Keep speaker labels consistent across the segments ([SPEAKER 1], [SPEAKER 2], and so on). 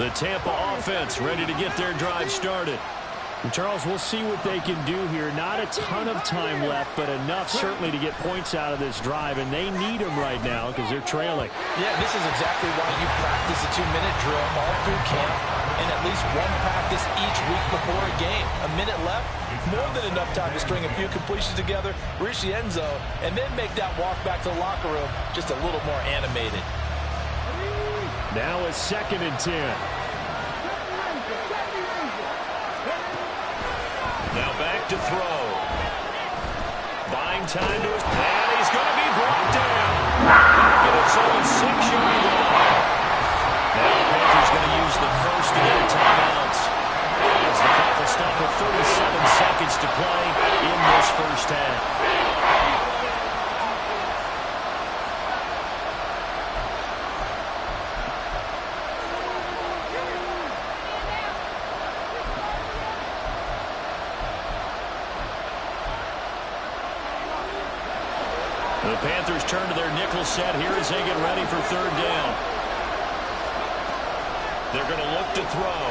[SPEAKER 1] The Tampa offense ready to get their drive started.
[SPEAKER 2] And Charles, we'll see what they can do here. Not a ton of time left, but enough certainly to get points out of this drive, and they need them right now because they're trailing.
[SPEAKER 3] Yeah, this is exactly why you practice a 2-minute drill all through camp and at least one practice each week before a game. A minute left, more than enough time to string a few completions together, reach the end zone, and then make that walk back to the locker room just a little more animated.
[SPEAKER 2] Now a 2nd and 10.
[SPEAKER 1] Now back to throw. Buying time to his... And he's going to be brought down. Back at his own 6-yard line. Now the Panthers going to use the first of their timeouts. As the clock will stop with 37 seconds to play in this first half. The Panthers turn to their nickel set here as they get ready for 3rd down. They're going to look to throw.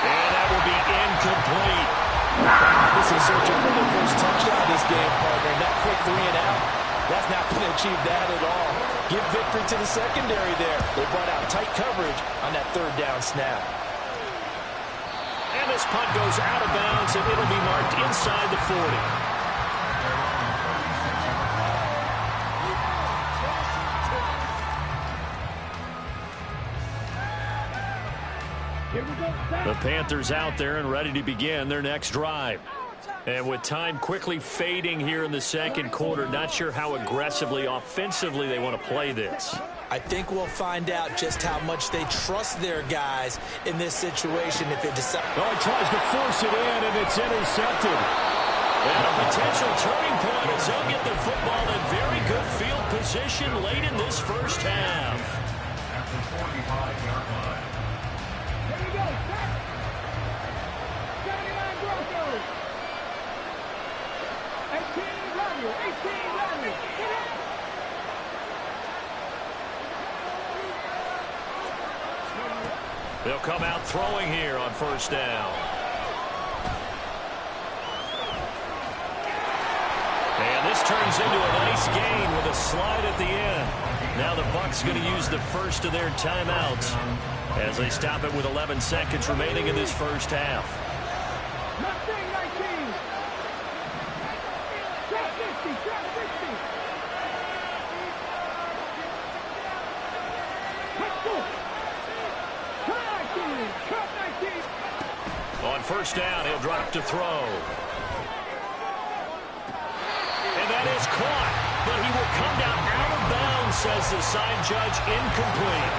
[SPEAKER 1] And that will be incomplete.
[SPEAKER 3] This is searching for their first touchdown this game, partner. And that quick 3 and out, that's not going to achieve that at all. Give victory to the secondary there. They brought out tight coverage on that 3rd down snap.
[SPEAKER 1] And this punt goes out of bounds, and it'll be marked inside the 40. The Panthers out there and ready to begin their next drive. And with time quickly fading here in the 2nd quarter, not sure how aggressively, offensively they want to play this.
[SPEAKER 3] I think we'll find out just how much they trust their guys in this situation if it decides.
[SPEAKER 2] Oh, he tries to force it in, and it's intercepted.
[SPEAKER 1] And a potential turning point as they'll get the football in very good field position late in this first half.
[SPEAKER 4] At the 45-yard line.
[SPEAKER 5] Here we go. 79 Broncos. 18 Rodney. 18 Rodney.
[SPEAKER 1] They'll come out throwing here on 1st down. And this turns into a nice gain with a slide at the end. Now the Bucs going to use the first of their timeouts as they stop it with 11 seconds remaining in this first half.
[SPEAKER 5] 19. Trap 50. Trap 50. Let's go. Trap 19.
[SPEAKER 1] On 1st down, he'll drop to throw. And that is caught, but he will come down out of bounds, says the side judge, incomplete.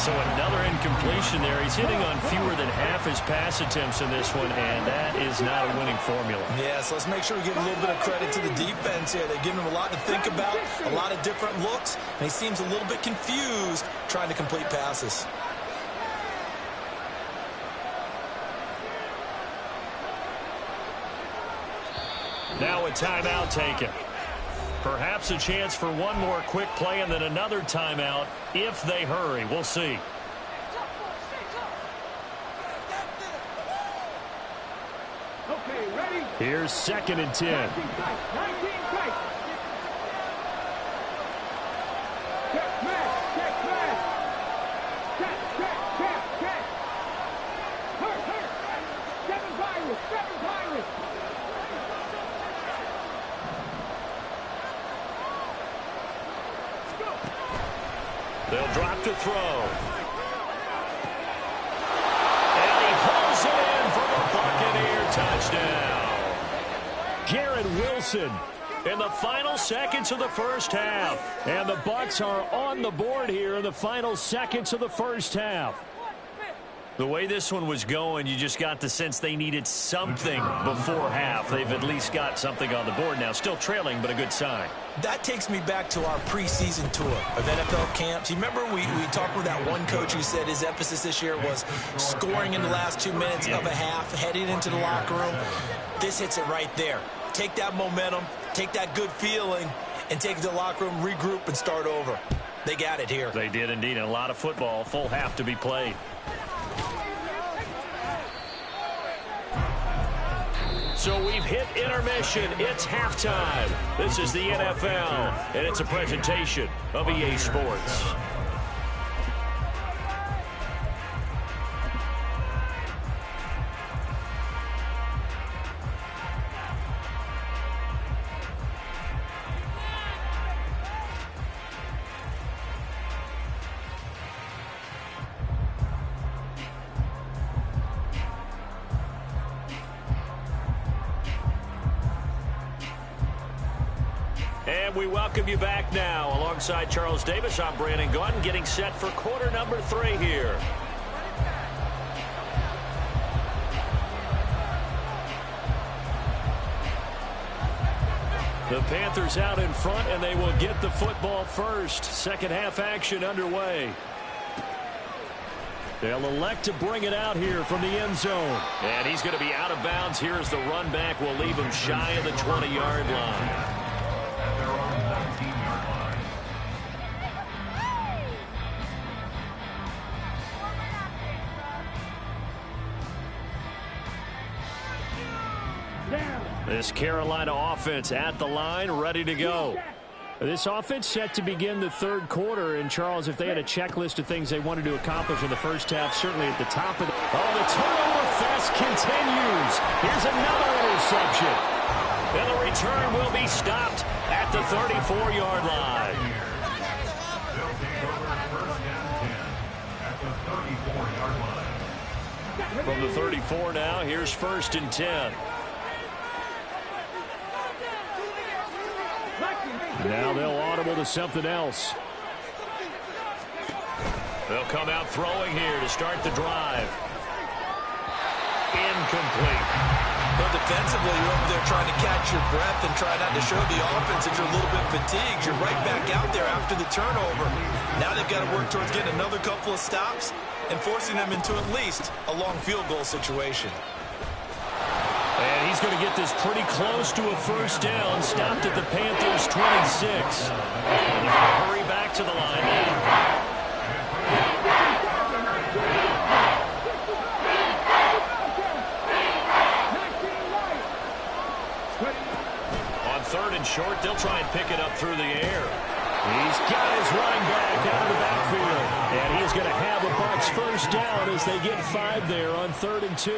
[SPEAKER 1] So another incompletion there. He's hitting on fewer than half his pass attempts in this one, and that is not a winning formula.
[SPEAKER 3] Yeah, so let's make sure we give a little bit of credit to the defense here. They've given him a lot to think about, a lot of different looks, and he seems a little bit confused trying to complete passes.
[SPEAKER 1] Now a timeout taken. Perhaps a chance for one more quick play and then another timeout if they hurry. We'll see.
[SPEAKER 5] Okay, ready?
[SPEAKER 2] Here's 2nd and 10.
[SPEAKER 5] 19 tight. Check, man. Check, man. Check. Hurt. 7 Pirates.
[SPEAKER 1] They'll drop to throw. And he pulls it in for the Buccaneer touchdown.
[SPEAKER 2] Garrett Wilson in the final seconds of the first half. And the Bucs are on the board here in the final seconds of the first half.
[SPEAKER 1] The way this one was going, you just got the sense they needed something before half. They've at least got something on the board now. Still trailing, but a good sign.
[SPEAKER 3] That takes me back to our preseason tour of NFL camps. You remember we talked with that one coach who said his emphasis this year was scoring in the last 2 minutes of a half, heading into the locker room. This hits it right there. Take that momentum, take that good feeling, and take it to the locker room, regroup, and start over. They got it here.
[SPEAKER 2] They did indeed. A lot of football. Full half to be played. So we've hit intermission. It's halftime. This is the NFL, and it's a presentation of EA Sports. And we welcome you back now. Alongside Charles Davis, I'm Brandon Gaudin, getting set for quarter number 3 here. The Panthers out in front, and they will get the football first. Second half action underway. They'll elect to bring it out here from the end zone. And he's going to be out of bounds here as the run back will leave him shy of the 20-yard line. This Carolina offense at the line, ready to go. This offense set to begin the third quarter. And, Charles, if they had a checklist of things they wanted to accomplish in the first half, certainly at the top of the... Oh, the turnover fest continues. Here's another interception. And the return will be stopped at the 34-yard line.
[SPEAKER 4] They'll take over first down 10 at the 34-yard line.
[SPEAKER 2] From the 34 now, here's first and 10. Now they'll audible to something else. They'll come out throwing here to start the drive. Incomplete.
[SPEAKER 3] Well, defensively, you're over there trying to catch your breath and try not to show the offense that you're a little bit fatigued. You're right back out there after the turnover. Now they've got to work towards getting another couple of stops and forcing them into at least a long field goal situation.
[SPEAKER 2] And he's going to get this pretty close to a first down. Stopped at the Panthers' 26. And they're going to hurry back to the line now. On third and short, they'll try and pick it up through the air. He's got his running back out of the backfield. And he's going to have a Bucs first down as they get 5 there on 3rd and 2.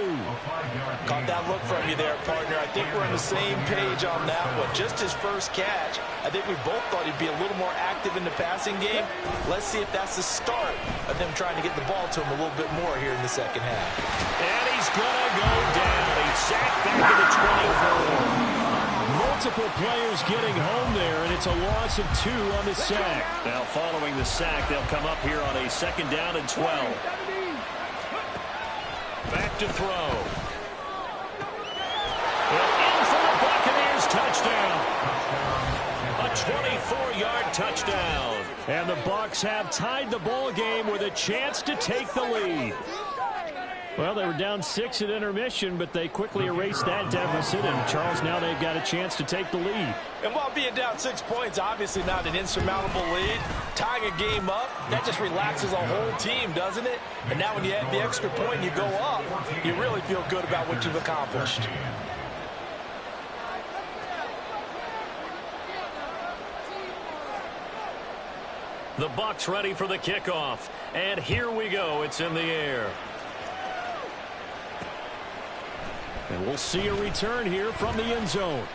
[SPEAKER 3] Caught that look from you there, partner. I think we're on the same page on that one. Just his first catch. I think we both thought he'd be a little more active in the passing game. Let's see if that's the start of them trying to get the ball to him a little bit more here in the second half.
[SPEAKER 2] And he's going to go down. He's sacked back to the 24. Multiple players getting home there, and it's a loss of 2 on the sack. Now, following the sack, they'll come up here on a 2nd down and 12. Back to throw. In for the Buccaneers touchdown. A 24-yard touchdown. And the Bucs have tied the ball game with a chance to take the lead. Well, they were down 6 at intermission, but they quickly erased that deficit. And, Charles, now they've got a chance to take the lead.
[SPEAKER 3] And while being down 6 points, obviously not an insurmountable lead, tying a game up, that just relaxes a whole team, doesn't it? And now when you add the extra point and you go up, you really feel good about what you've accomplished.
[SPEAKER 2] The Bucs ready for the kickoff. And here we go. It's in the air. And we'll see a return here from the end zone.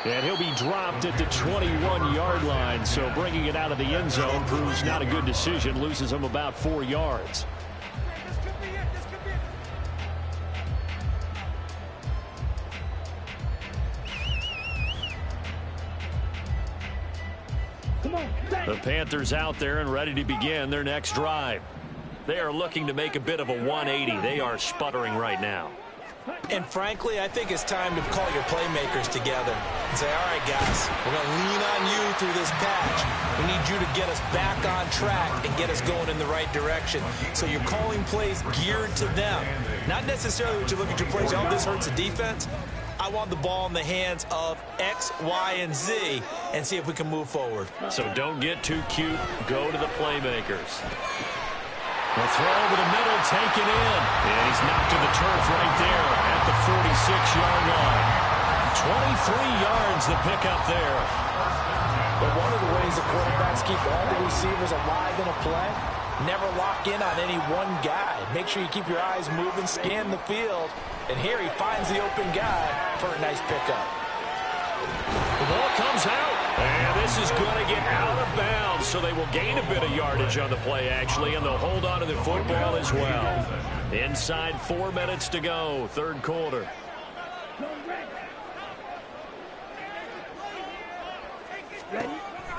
[SPEAKER 2] And he'll be dropped at the 21-yard line. So bringing it out of the end zone proves not a good decision. Loses him about 4 yards. The Panthers out there and ready to begin their next drive. They are looking to make a bit of a 180. They are sputtering right now.
[SPEAKER 3] And frankly, I think it's time to call your playmakers together and say, all right, guys, we're going to lean on you through this patch. We need you to get us back on track and get us going in the right direction. So you're calling plays geared to them. Not necessarily what you look at your plays, oh, this hurts the defense. I want the ball in the hands of X, Y, and Z and see if we can move forward.
[SPEAKER 2] So don't get too cute. Go to the playmakers. The throw over the middle, taken in. And he's knocked to the turf right there at the 46-yard line. 23 yards the pickup there.
[SPEAKER 3] But one of the ways the quarterbacks keep all the receivers alive in a play, never lock in on any one guy. Make sure you keep your eyes moving, scan the field. And here he finds the open guy for a nice pickup.
[SPEAKER 2] The ball comes out, and this is going to get out of bounds, so they will gain a bit of yardage on the play, actually, and they'll hold on to the football as well. Inside 4 minutes to go, third quarter.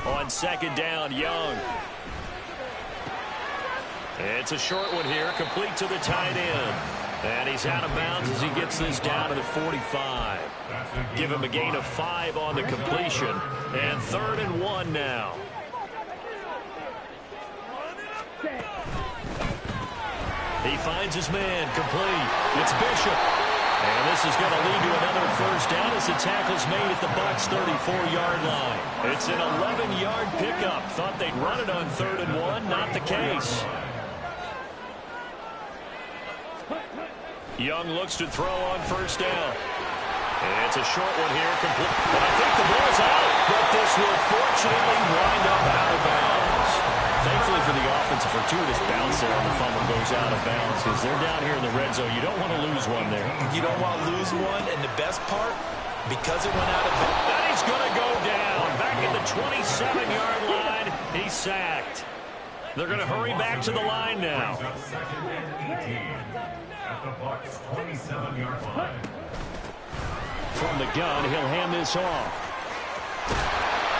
[SPEAKER 2] On second down, Young. It's a short one here, complete to the tight end. And he's out of bounds as he gets this down to the 45. Give him a gain of 5 on the completion. And 3rd and 1 now. He finds his man, complete. It's Bishop. And this is going to lead to another first down as the tackle's made at the Bucs' 34-yard line. It's an 11-yard pickup. Thought they'd run it on 3rd and 1. Not the case. Young looks to throw on first down. It's a short one here, complete. But I think the ball's out, but this will fortunately wind up out of bounds. Thankfully for the offense, a fortuitous bounce there on the fumble goes out of bounds because they're down here in the red zone. You don't want to lose one there.
[SPEAKER 3] You don't want to lose one, and the best part, because it went out of bounds.
[SPEAKER 2] And he's going to go down. Back at the 27-yard line, he's sacked. They're going to hurry back to the line now.
[SPEAKER 4] At the Bucs' 27-yard line.
[SPEAKER 2] From the gun, he'll hand this off.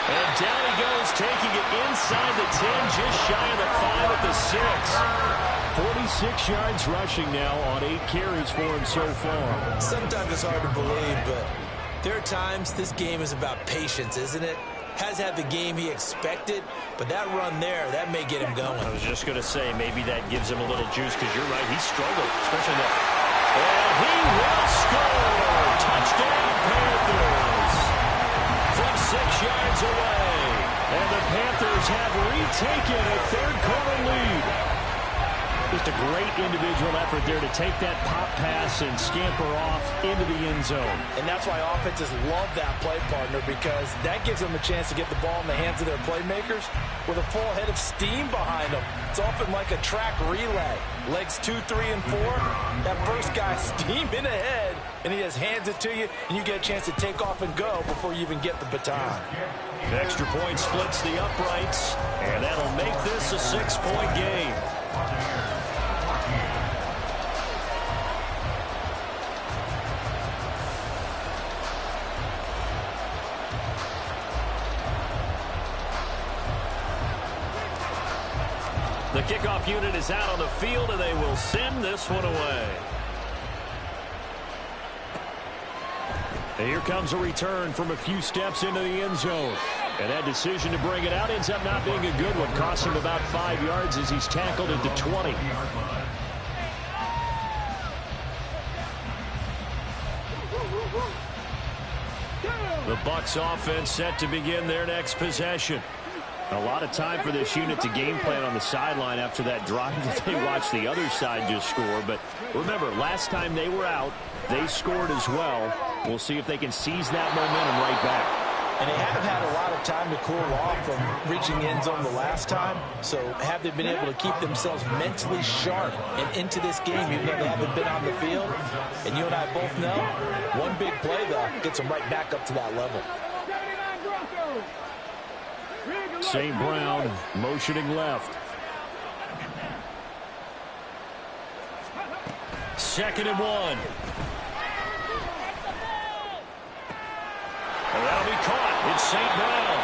[SPEAKER 2] And down he goes, taking it inside the 10, just shy of the 5 at the 6. 46 yards rushing now on 8 carries for him so far.
[SPEAKER 3] Sometimes it's hard to believe, but there are times this game is about patience, isn't it? Has had the game he expected, but that run there, that may get him going.
[SPEAKER 2] I was just going to say, maybe that gives him a little juice, because you're right, he struggled, especially that. And he will score! Touchdown, Panthers! From 6 yards away. And the Panthers have retaken a third-quarter lead. Just a great individual effort there to take that pop pass and scamper off into the end zone.
[SPEAKER 3] And that's why offenses love that play partner, because that gives them a chance to get the ball in the hands of their playmakers with a full head of steam behind them. It's often like a track relay. Legs 2, 3, and 4. That first guy steaming ahead, and he just hands it to you, and you get a chance to take off and go before you even get the baton.
[SPEAKER 2] The extra point splits the uprights, and that'll make this a 6-point game. The kickoff unit is out on the field, and they will send this one away. And here comes a return from a few steps into the end zone. And that decision to bring it out ends up not being a good one. Cost him about 5 yards as he's tackled at the 20. The Bucs offense set to begin their next possession. A lot of time for this unit to game plan on the sideline after that drive that they watched the other side just score. But remember, last time they were out, they scored as well. We'll see if they can seize that momentum right back.
[SPEAKER 3] And they haven't had a lot of time to cool off from reaching the end zone the last time. So have they been able to keep themselves mentally sharp and into this game, even though they haven't been on the field? And you and I both know, one big play, though, gets them right back up to that level.
[SPEAKER 2] St. Brown motioning left. 2nd and 1. And that'll be caught. It's St. Brown.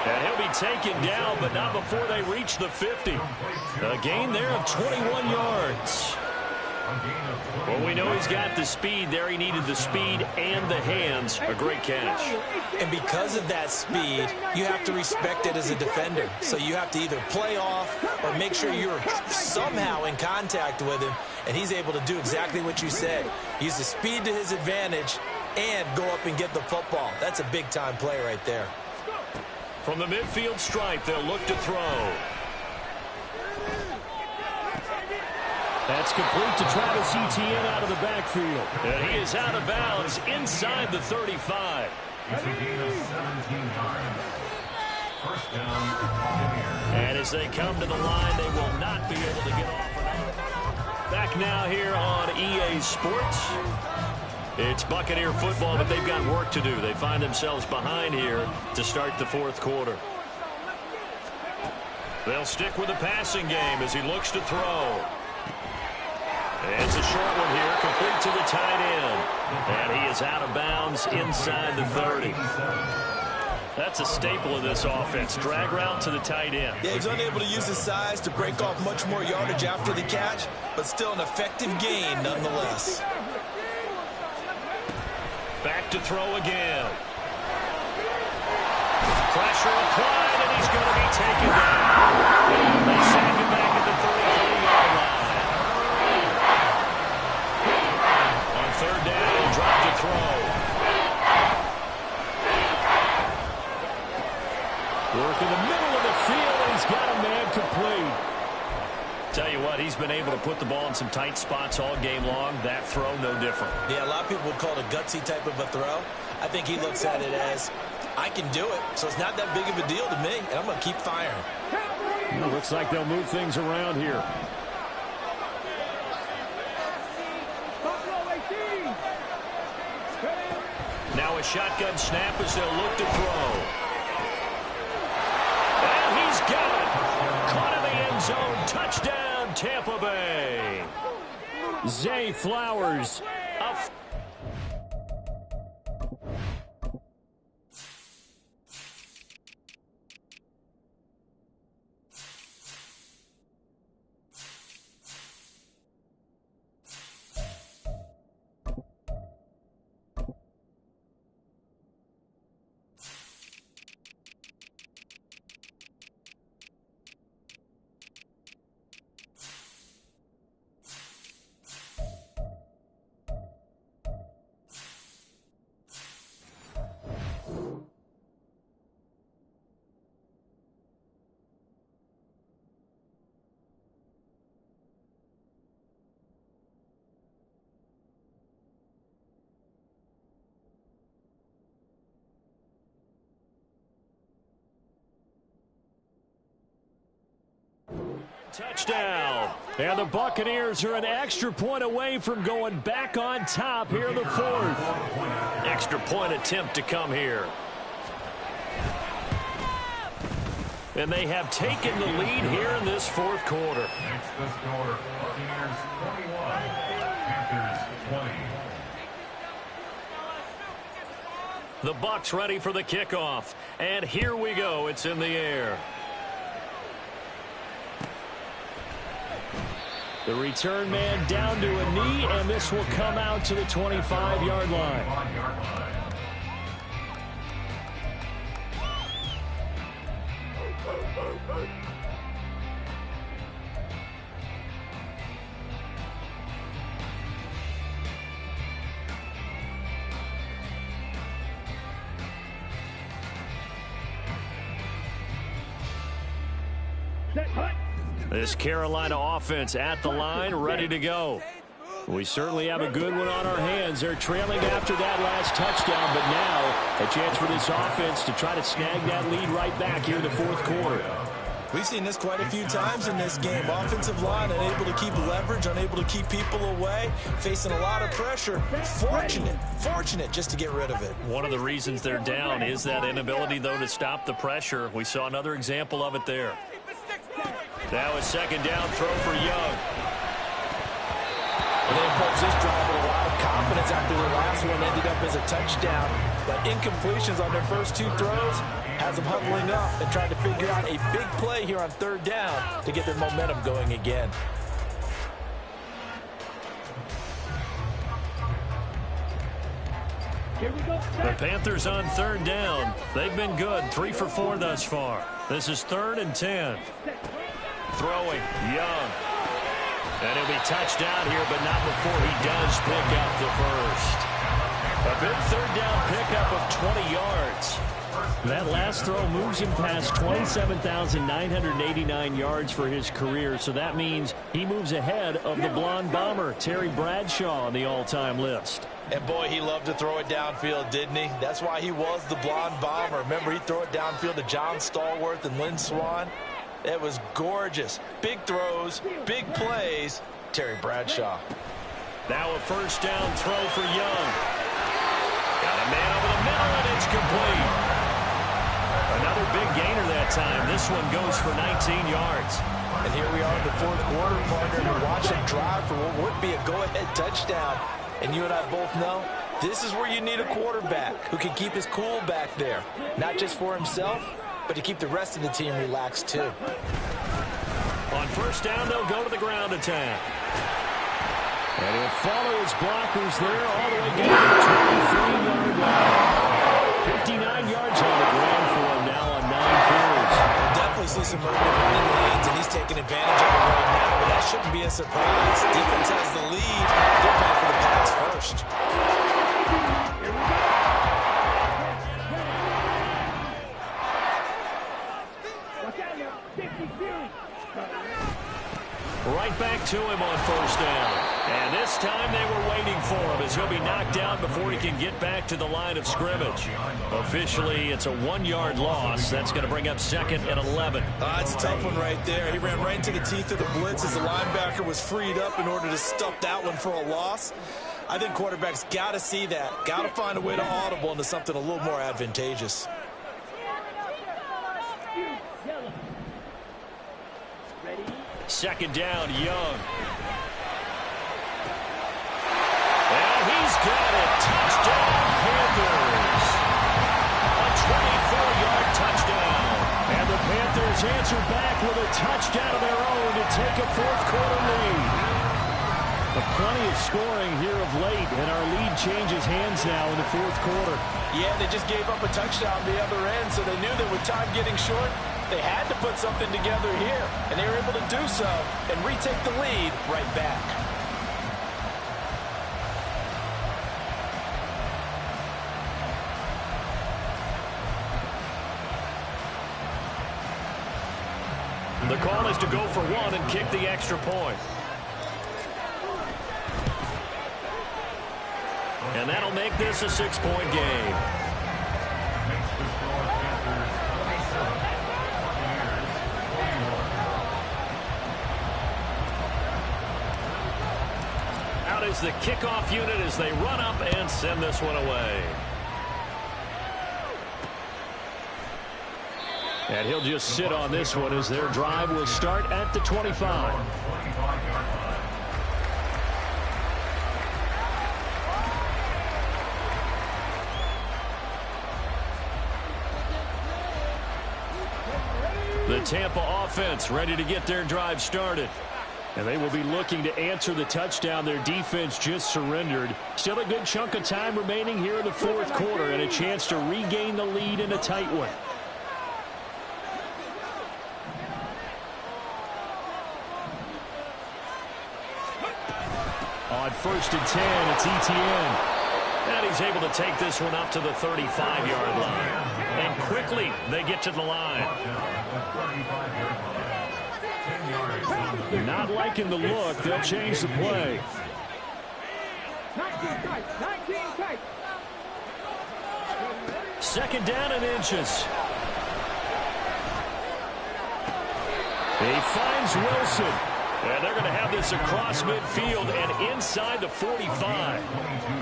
[SPEAKER 2] And he'll be taken down, but not before they reach the 50. A gain there of 21 yards. Well, we know he's got the speed there. He needed the speed and the hands. A great catch.
[SPEAKER 3] And because of that speed, you have to respect it as a defender. So you have to either play off or make sure you're somehow in contact with him. And he's able to do exactly what you said. Use the speed to his advantage and go up and get the football. That's a big-time play right there.
[SPEAKER 1] From the midfield stripe, they'll look to throw.
[SPEAKER 2] That's complete to Travis Etienne out of the backfield.
[SPEAKER 1] And he is out of bounds inside the 35.
[SPEAKER 4] It's a gain of 17 yards. First down, Buccaneers.
[SPEAKER 1] And as they come to the line, they will not be able to get off. Back now here on EA Sports. It's Buccaneer football, but they've got work to do. They find themselves behind here to start the fourth quarter. They'll stick with the passing game as he looks to throw. It's a short one here, complete to the tight end. And he is out of bounds inside the 30. That's a staple of this offense. Drag route to the tight end.
[SPEAKER 3] Yeah, he's unable to use his size to break off much more yardage after the catch, but still an effective gain nonetheless.
[SPEAKER 1] Back to throw again. Pressure applied, and he's going to be taken down. They sack him back at the 33-yard line. On third down, drop to throw.
[SPEAKER 2] Work in the middle of the field, and he's got a man complete.
[SPEAKER 1] Tell you what, he's been able to put the ball in some tight spots all game long. That throw, no different.
[SPEAKER 3] Yeah, a lot of people would call it a gutsy type of a throw. I think he looks at it as, I can do it, so it's not that big of a deal to me, and I'm going to keep firing.
[SPEAKER 2] It looks like they'll move things around here.
[SPEAKER 1] Now a shotgun snap as they'll look to throw. And he's got it. Caught in the end zone. Touchdown, Tampa Bay.
[SPEAKER 2] Zay Flowers.
[SPEAKER 1] Touchdown.
[SPEAKER 2] And the Buccaneers are an extra point away from going back on top here in the fourth.
[SPEAKER 1] Extra point attempt to come here. And they have taken the lead here in this fourth quarter.
[SPEAKER 4] Next the score, Buccaneers 21, Panthers 20.
[SPEAKER 1] The Bucs ready for the kickoff. And here we go. It's in the air.
[SPEAKER 2] The return man down to a knee, and this will come out to the 25-yard line.
[SPEAKER 1] This Carolina offense at the line, ready to go.
[SPEAKER 2] We certainly have a good one on our hands. They're trailing after that last touchdown, but now a chance for this offense to try to snag that lead right back here in the fourth quarter.
[SPEAKER 3] We've seen this quite a few times in this game. Offensive line unable to keep leverage, unable to keep people away, facing a lot of pressure. Fortunate just to get rid of it.
[SPEAKER 1] One of the reasons they're down is that inability, though, to stop the pressure. We saw another example of it there. Now a second down throw for Young.
[SPEAKER 3] And they approach this drive with a lot of confidence after the last one ended up as a touchdown. But incompletions on their first two throws has them huddling up and trying to figure out a big play here on third down to get their momentum going again.
[SPEAKER 1] The Panthers on third down. They've been good, 3 for 4 thus far. This is 3rd and 10. Throwing, Young. And he'll be touched down here, but not before he does pick up the first.
[SPEAKER 2] A big third down pickup of 20 yards. That last throw moves him past 27,989 yards for his career, so that means he moves ahead of the blonde bomber, Terry Bradshaw, on the all-time list.
[SPEAKER 3] And boy, he loved to throw it downfield, didn't he? That's why he was the blonde bomber. Remember, he'd throw it downfield to John Stallworth and Lynn Swann. It was gorgeous. Big throws, big plays. Terry Bradshaw.
[SPEAKER 2] Now a first down throw for Young. Got a man over the middle, and it's complete. Another big gainer that time. This one goes for 19 yards.
[SPEAKER 3] And here we are in the fourth quarter, partner, to watch him drive for what would be a go-ahead touchdown. And you and I both know this is where you need a quarterback who can keep his cool back there. Not just for himself, but to keep the rest of the team relaxed too.
[SPEAKER 2] On first down, they'll go to the ground attack. And he'll follow his blockers there all the way down to the 23-yard line. 59 yards on the ground for him now on 9 carries.
[SPEAKER 3] We'll definitely see some movement running lanes, and he's taking advantage of it right now, but that shouldn't be a surprise. Defense has the lead. They're playing for the pass first.
[SPEAKER 2] Right back to him on first down. And this time they were waiting for him as he'll be knocked down before he can get back to the line of scrimmage. Officially, it's a 1-yard loss. That's going to bring up 2nd and 11.
[SPEAKER 3] It's a tough one right there. He ran right into the teeth of the blitz as the linebacker was freed up in order to stop that one for a loss. I think quarterbacks got to see that. Got to find a way to audible into something a little more advantageous.
[SPEAKER 2] Second down, Young. And he's got it. Touchdown, Panthers. A 24-yard touchdown. And the Panthers answer back with a touchdown of their own to take a fourth-quarter lead. Plenty of scoring here of late, and our lead changes hands now in the fourth quarter.
[SPEAKER 3] Yeah, they just gave up a touchdown the other end, so they knew that with time getting short, they had to put something together here, and they were able to do so and retake the lead right back.
[SPEAKER 2] The call is to go for one and kick the extra point. And that'll make this a 6-point game. Out is the kickoff unit as they run up and send this one away. And he'll just sit on this one as their drive will start at the 25. The Tampa offense ready to get their drive started. And they will be looking to answer the touchdown their defense just surrendered. Still a good chunk of time remaining here in the fourth quarter and a chance to regain the lead in a tight one. On 1st and 10, it's Etienne. And he's able to take this one up to the 35-yard line. And quickly, they get to the line. Not liking the look. They'll change the play.
[SPEAKER 5] 19
[SPEAKER 2] 2nd down and inches. He finds Wilson. And they're going to have this across midfield and inside the 45.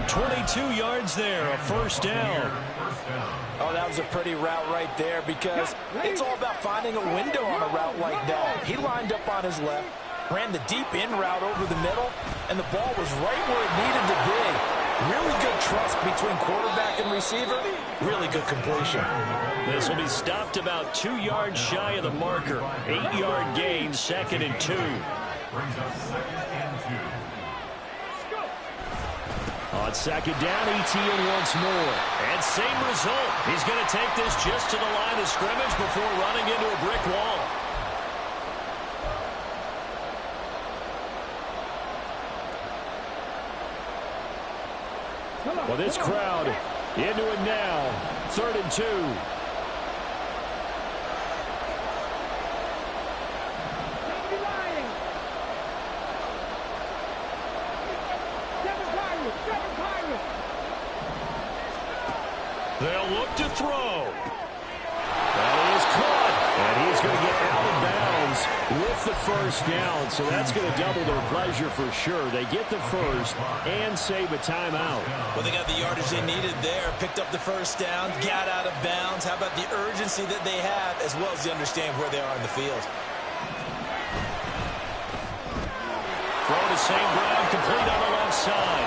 [SPEAKER 2] 22 yards there, a first down.
[SPEAKER 3] Oh, that was a pretty route right there because it's all about finding a window on a route like that. He lined up on his left, ran the deep in route over the middle, and the ball was right where it needed to be. Really good trust between quarterback and receiver. Really good completion.
[SPEAKER 2] This will be stopped about 2 yards shy of the marker. 8-yard gain, 2nd and 2. On 2nd down, Etienne once more. And same result. He's going to take this just to the line of scrimmage before running into a brick wall. Well, this crowd into it now. 3rd and 2.
[SPEAKER 1] They'll look to throw.
[SPEAKER 2] That is caught. And he's going to get out of bounds with the first down. So that's going to double their pleasure for sure. They get the first and save a timeout.
[SPEAKER 3] Well, they got the yardage they needed there. Picked up the first down, got out of bounds. How about the urgency that they have, as well as the understand where they are in the field.
[SPEAKER 1] Throw to St. Brown, complete on the left side.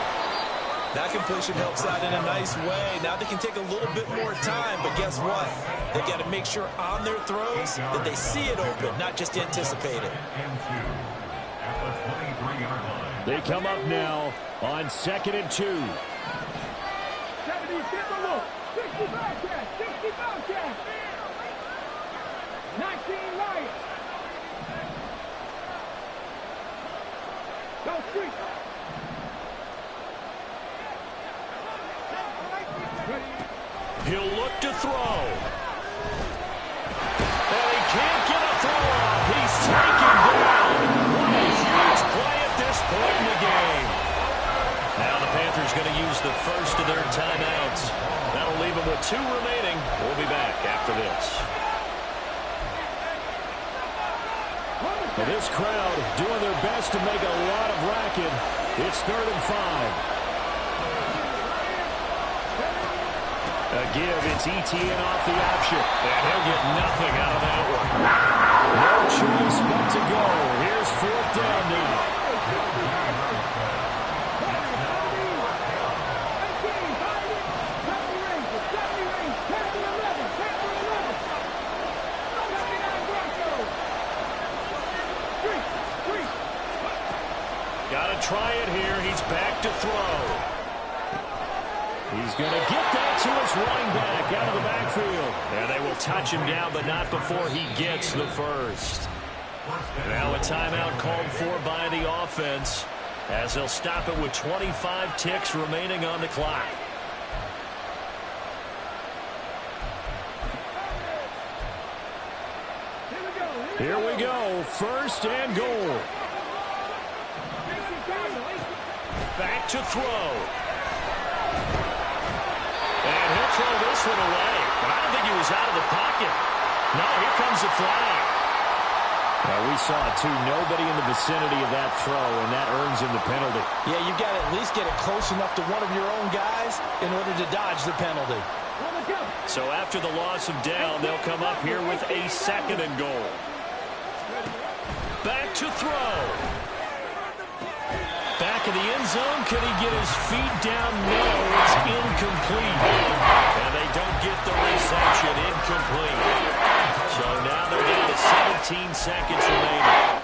[SPEAKER 3] That completion helps out in a nice way. Now they can take a little bit more time, but guess what? They've got to make sure on their throws that they see it open, not just anticipate it.
[SPEAKER 2] They come up now on 2nd and 2.
[SPEAKER 5] 70, get the look. 60 Bobcats, 60 Bobcats. 19 right. Go street.
[SPEAKER 1] He'll look to throw. And he can't get a throw off. He's taken down. What a huge play at this point in the game. Now the Panthers going to use the first of their timeouts. That'll leave them with 2 remaining. We'll be back after this.
[SPEAKER 2] Well, this crowd doing their best to make a lot of racket. It's 3rd and 5. A give, it's ETN off the option.
[SPEAKER 1] And he'll get nothing out of that one.
[SPEAKER 2] No choice but to go. Here's 4th down now.
[SPEAKER 1] Got to try it here. He's back to throw.
[SPEAKER 2] He's going to get that to his running back out of the backfield.
[SPEAKER 1] And they will touch him down, but not before he gets the first. Now a timeout called for by the offense, as they'll stop it with 25 ticks remaining on the clock.
[SPEAKER 2] Here we go. 1st and goal.
[SPEAKER 1] Back to throw. And he'll throw this one away. But I don't think he was out of the pocket. No, here comes the flag.
[SPEAKER 2] We saw it, too. Nobody in the vicinity of that throw, and that earns him the penalty.
[SPEAKER 3] Yeah, you've got to at least get it close enough to one of your own guys in order to dodge the penalty.
[SPEAKER 1] So after the loss of down, they'll come up here with a 2nd and goal. Back to throw. Back in the end zone. Can he get his feet down? No, it's incomplete. And they don't get the reception. Incomplete. So now they're down to 17 seconds remaining.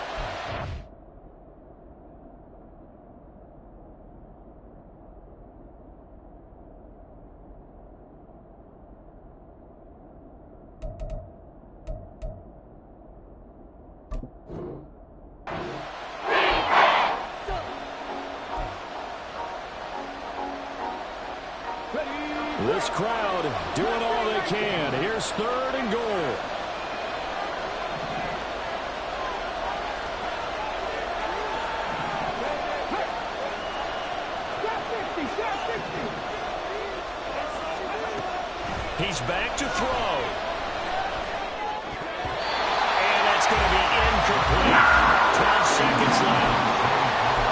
[SPEAKER 2] This crowd doing all they can. Here's 3rd and goal.
[SPEAKER 1] He's back to throw. And that's going to be incomplete. 12 seconds left.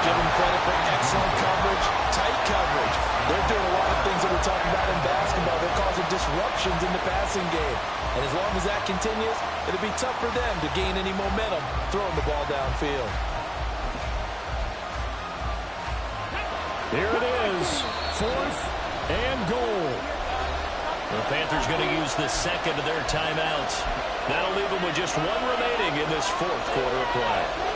[SPEAKER 3] Give them credit for excellent coverage, tight coverage. They're doing a lot of things that we're talking about in basketball. They're causing disruptions in the passing game. And as long as that continues, it'll be tough for them to gain any momentum throwing the ball downfield.
[SPEAKER 2] Here it is, 4th and goal.
[SPEAKER 1] The Panthers going to use the 2nd of their timeouts. That'll leave them with just 1 remaining in this 4th quarter of play.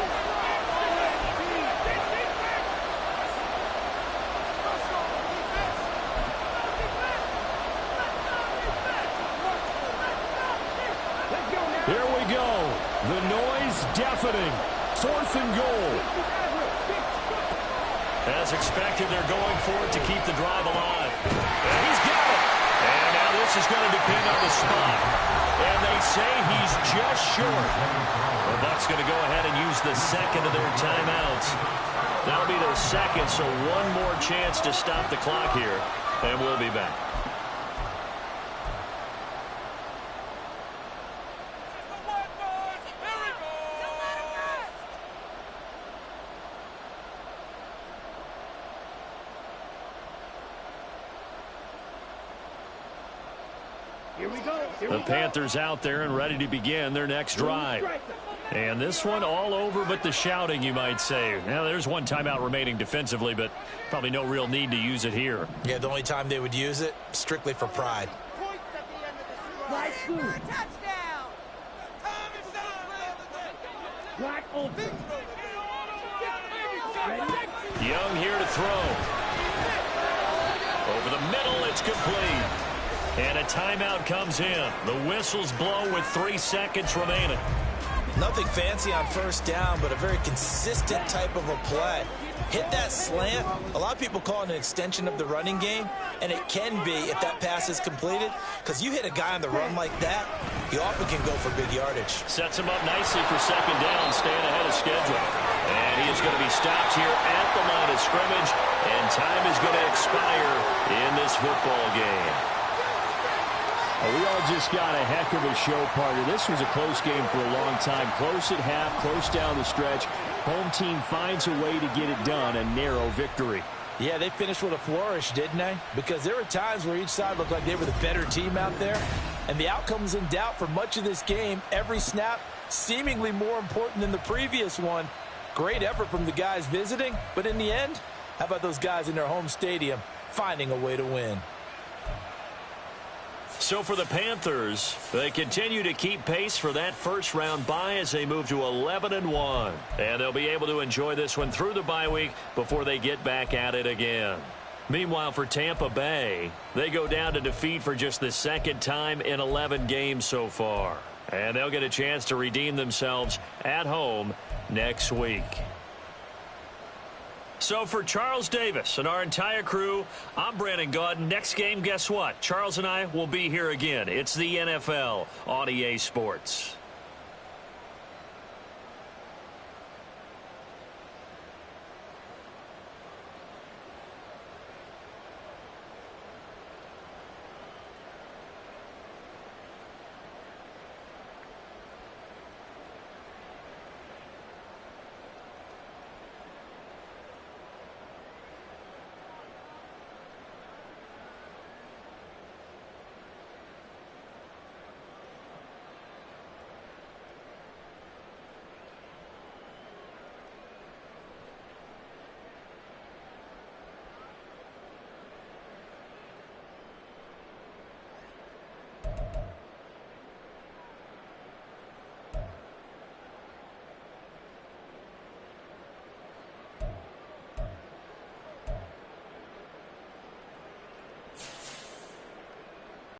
[SPEAKER 2] Here we go. The noise deafening. 4th and goal.
[SPEAKER 1] As expected, they're going for it to keep the drive alive. And he's got it. And now this is going to depend on the spot. And they say he's just short. The Bucs going to go ahead and use the second of their timeouts. That'll be their second, so one more chance to stop the clock here. And we'll be back. The Panthers out there and ready to begin their next drive. And this one all over but the shouting, you might say. Now, there's one timeout remaining defensively, but probably no real need to use it here.
[SPEAKER 3] Yeah, the only time they would use it, strictly for pride.
[SPEAKER 5] Touchdown! Black open.
[SPEAKER 1] Young here to throw. Over the middle, it's complete. And a timeout comes in. The whistles blow with 3 seconds remaining.
[SPEAKER 3] Nothing fancy on first down, but a very consistent type of a play. Hit that slant. A lot of people call it an extension of the running game, and it can be if that pass is completed, because you hit a guy on the run like that, he often can go for big yardage.
[SPEAKER 1] Sets him up nicely for second down, staying ahead of schedule. And he is going to be stopped here at the line of scrimmage, and time is going to expire in this football game.
[SPEAKER 2] We all just got a heck of a show, partner. This was a close game for a long time. Close at half, close down the stretch. Home team finds a way to get it done, a narrow victory.
[SPEAKER 3] Yeah, they finished with a flourish, didn't they? Because there were times where each side looked like they were the better team out there. And the outcome was in doubt for much of this game. Every snap seemingly more important than the previous one. Great effort from the guys visiting. But in the end, how about those guys in their home stadium finding a way to win?
[SPEAKER 1] So for the Panthers, they continue to keep pace for that first-round bye as they move to 11-1. And they'll be able to enjoy this one through the bye week before they get back at it again. Meanwhile, for Tampa Bay, they go down to defeat for just the second time in 11 games so far. And they'll get a chance to redeem themselves at home next week. So for Charles Davis and our entire crew, I'm Brandon Gaudin. Next game, guess what? Charles and I will be here again. It's the NFL on EA Sports.